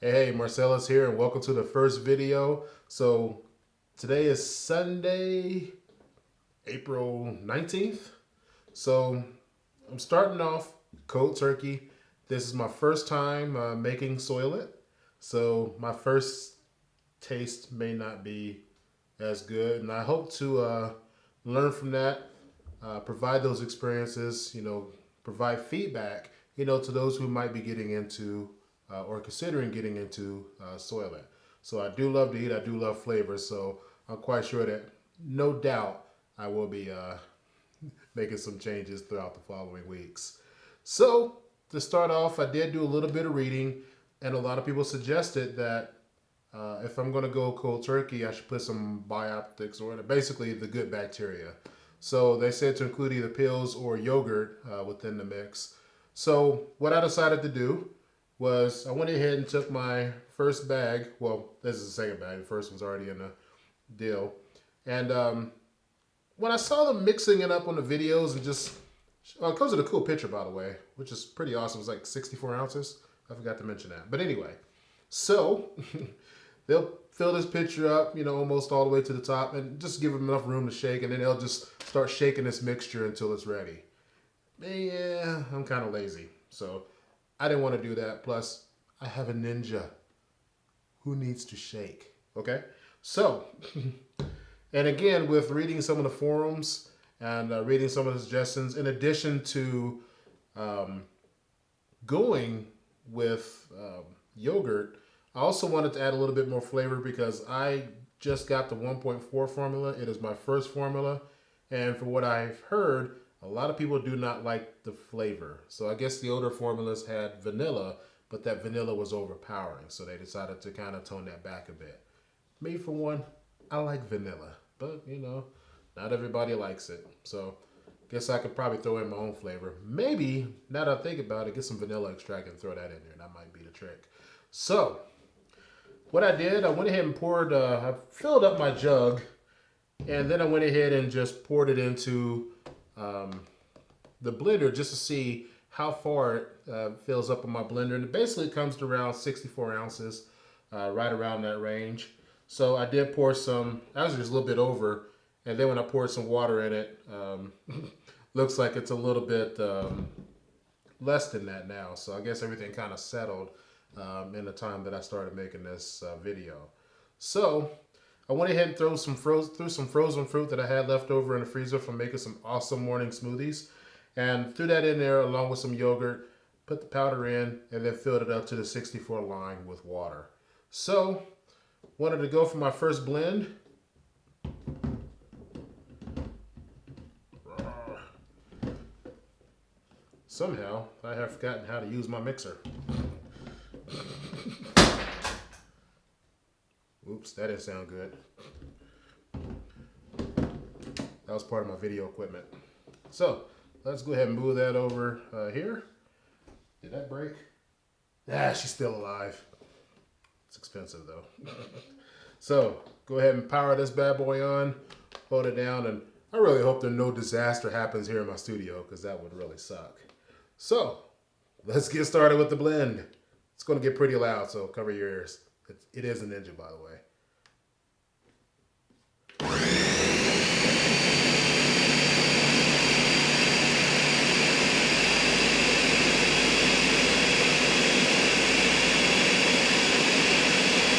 Hey, Marcellus here, and welcome to the first video. So today is Sunday, April 19th. So I'm starting off cold turkey. This is my first time making Soylent. So my first taste may not be as good, and I hope to learn from that, provide those experiences, provide feedback, to those who might be getting into or considering getting into Soylent. So I do love to eat. I do love flavor. So I'm quite sure that no doubt I will be making some changes throughout the following weeks. So to start off, I did do a little bit of reading, and a lot of people suggested that if I'm going to go cold turkey, I should put some biotics or basically the good bacteria. So they said to include either pills or yogurt within the mix. So what I decided to do was I went ahead and took my first bag. Well, this is the second bag. The first one's already in the deal. And when I saw them mixing it up on the videos and just, it comes with a cool picture, by the way, which is pretty awesome. It's like 64 ounces. I forgot to mention that. But anyway, so they'll fill this picture up, almost all the way to the top and just give them enough room to shake. And then they'll just start shaking this mixture until it's ready. Yeah, I'm kind of lazy. So I didn't want to do that. Plus, I have a ninja who needs to shake. Okay? So, and again, with reading some of the forums and reading some of the suggestions, in addition to going with yogurt, I also wanted to add a little bit more flavor because I just got the 1.4 formula. It is my first formula. And from what I've heard, a lot of people do not like the flavor. So I guess the older formulas had vanilla, but that vanilla was overpowering. So they decided to kind of tone that back a bit. Me, for one, I like vanilla, but not everybody likes it. So guess I could probably throw in my own flavor. Maybe, now that I think about it, get some vanilla extract and throw that in there. That might be the trick. So what I did, I went ahead and poured, I filled up my jug, and then I went ahead and just poured it into the blender just to see how far it fills up in my blender. And it basically comes to around 64 ounces, right around that range. So I did pour some, actually just a little bit over, and then when I poured some water in it, looks like it's a little bit less than that now. So I guess everything kind of settled in the time that I started making this video. So I went ahead and threw some frozen fruit that I had left over in the freezer from making some awesome morning smoothies, and threw that in there along with some yogurt, put the powder in, and then filled it up to the 64 line with water. So wanted to go for my first blend. Somehow I have forgotten how to use my mixer. Oops, that didn't sound good. That was part of my video equipment. So let's go ahead and move that over here. Did that break? Ah, she's still alive. It's expensive though. So go ahead and power this bad boy on, hold it down, and I really hope that no disaster happens here in my studio because that would really suck. So let's get started with the blend. It's going to get pretty loud, so cover your ears. It is a Ninja, by the way.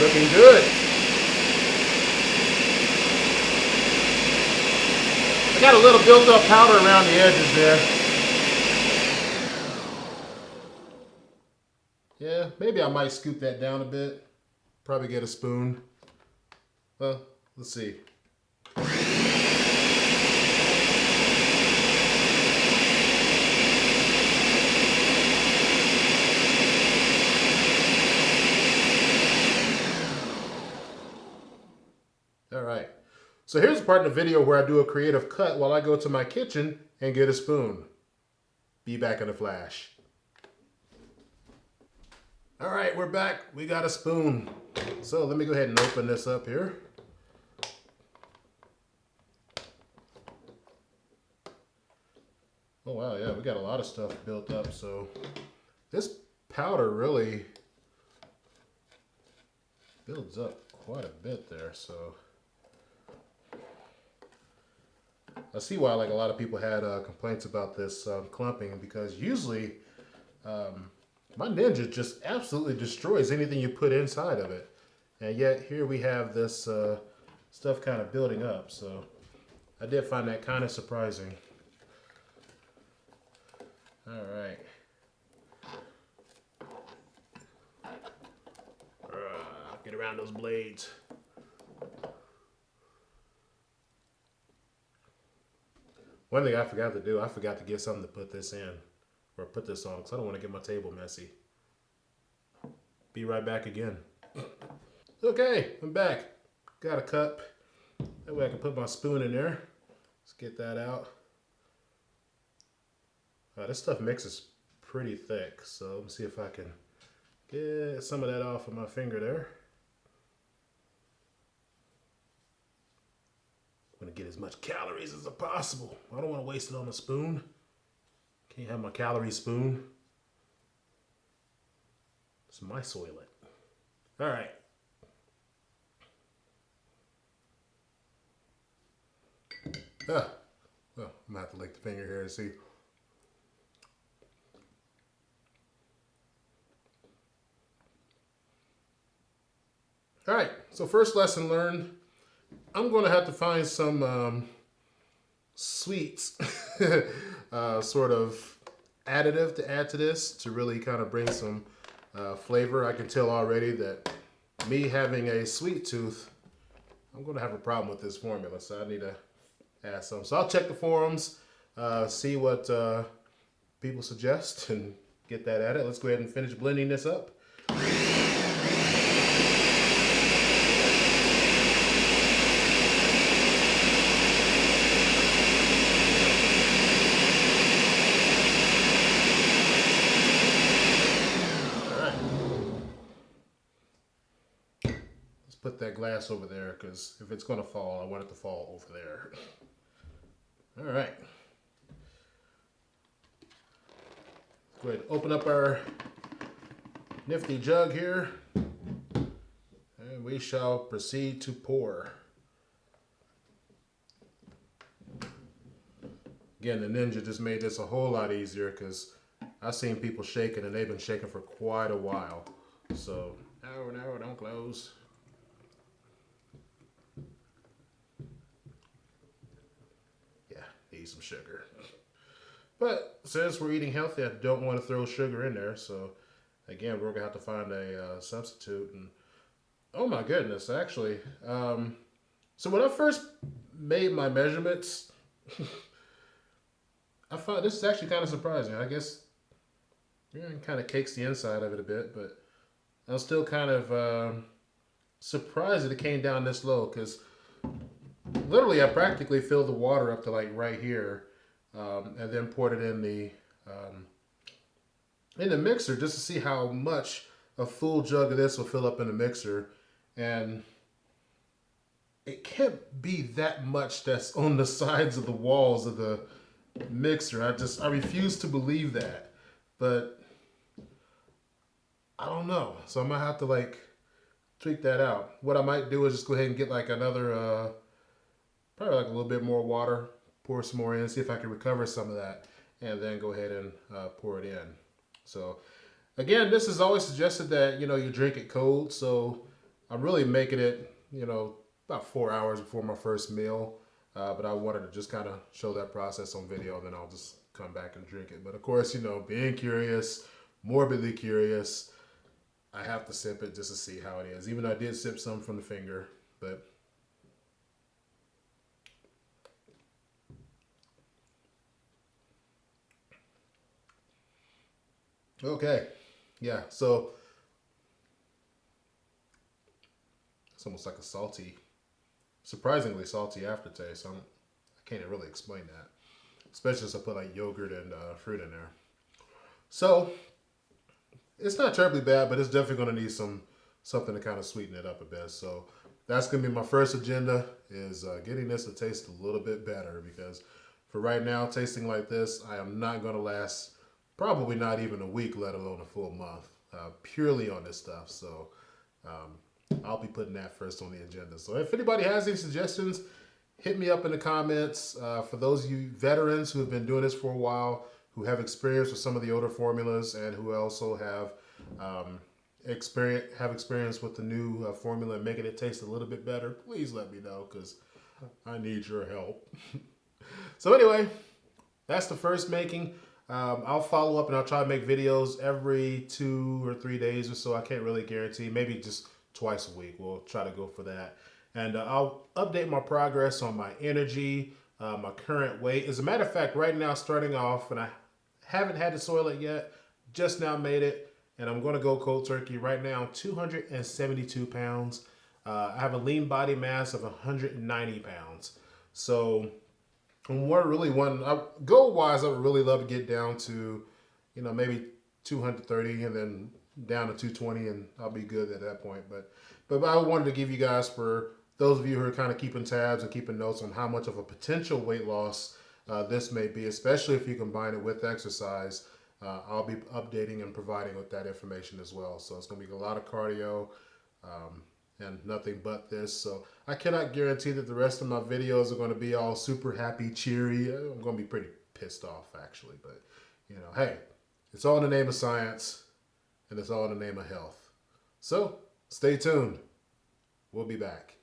Looking good. I got a little built up powder around the edges there. Yeah, maybe I might scoop that down a bit. Probably get a spoon. Well, let's see. All right. So here's the part in the video where I do a creative cut while I go to my kitchen and get a spoon. Be back in a flash. All right, we're back. We got a spoon. So let me go ahead and open this up here. Oh wow, yeah, we got a lot of stuff built up. So this powder really builds up quite a bit there, so I see why like a lot of people had complaints about this clumping, because usually my Ninja just absolutely destroys anything you put inside of it, and yet here we have this stuff kind of building up, so I did find that kind of surprising. All right. Get around those blades. One thing I forgot to do, I forgot to get something to put this in, or put this on, because I don't want to get my table messy. Be right back again. Okay, I'm back. Got a cup. That way I can put my spoon in there. Let's get that out. This stuff mixes pretty thick, so let me see if I can get some of that off of my finger there. I'm gonna get as much calories as possible. I don't want to waste it on a spoon. Can't have my calorie spoon. It's my Soylent. All right. Well, I'm gonna have to lick the finger here and see. All right, so first lesson learned. I'm going to have to find some sweets, sort of additive to add to this to really kind of bring some flavor. I can tell already that me having a sweet tooth, I'm going to have a problem with this formula, so I need to add some. So I'll check the forums, see what people suggest, and get that added. Let's go ahead and finish blending this up. Put that glass over there, because if it's going to fall, I want it to fall over there. All right. Let's go ahead and open up our nifty jug here, and we shall proceed to pour. Again, the Ninja just made this a whole lot easier, because I've seen people shaking, and they've been shaking for quite a while. So, no, don't close. Need some sugar. But since we're eating healthy, I don't want to throw sugar in there. So again, we're gonna have to find a substitute. And oh my goodness, actually, so when I first made my measurements, I found this is actually kind of surprising. I guess it kind of cakes the inside of it a bit, but I'm still kind of surprised that it came down this low, because literally I practically filled the water up to like right here, and then poured it in the mixer just to see how much a full jug of this will fill up in the mixer. And it can't be that much that's on the sides of the walls of the mixer. I refuse to believe that, but I don't know. So I'm gonna have to like tweak that out. What I might do is just go ahead and get like another probably like a little bit more water, pour some more in, see if I can recover some of that, and then go ahead and pour it in. So again, this is always suggested that, you know, you drink it cold. So I'm really making it, you know, about 4 hours before my first meal. But I wanted to just kind of show that process on video, and then I'll just come back and drink it. But of course, you know, being curious, morbidly curious, I have to sip it just to see how it is. Even though I did sip some from the finger, but okay, yeah, so it's almost like a salty, surprisingly salty aftertaste. I can't really explain that, especially since I put like yogurt and fruit in there. So it's not terribly bad, but it's definitely going to need something to kind of sweeten it up a bit. So that's going to be my first agenda, is getting this to taste a little bit better, because for right now, tasting like this, I am not going to last probably not even a week, let alone a full month, purely on this stuff. So I'll be putting that first on the agenda. So if anybody has any suggestions, hit me up in the comments. For those of you veterans who have been doing this for a while, who have experience with some of the older formulas, and who also have experience with the new formula and making it taste a little bit better, please let me know, because I need your help. So anyway, that's the first making. I'll follow up and I'll try to make videos every 2 or 3 days or so. I can't really guarantee. Maybe just twice a week. We'll try to go for that. And I'll update my progress on my energy, my current weight. As a matter of fact, right now, starting off, and I haven't had the Soylent yet, just now made it, and I'm going to go cold turkey. Right now, 272 pounds. I have a lean body mass of 190 pounds. So goal wise, I would really love to get down to, maybe 230 and then down to 220, and I'll be good at that point. But I wanted to give you guys, for those of you who are kind of keeping tabs and keeping notes on how much of a potential weight loss this may be, especially if you combine it with exercise. I'll be updating and providing with that information as well. So it's going to be a lot of cardio and nothing but this. So I cannot guarantee that the rest of my videos are going to be all super happy, cheery. I'm going to be pretty pissed off, actually. But, hey, it's all in the name of science, and it's all in the name of health. So stay tuned. We'll be back.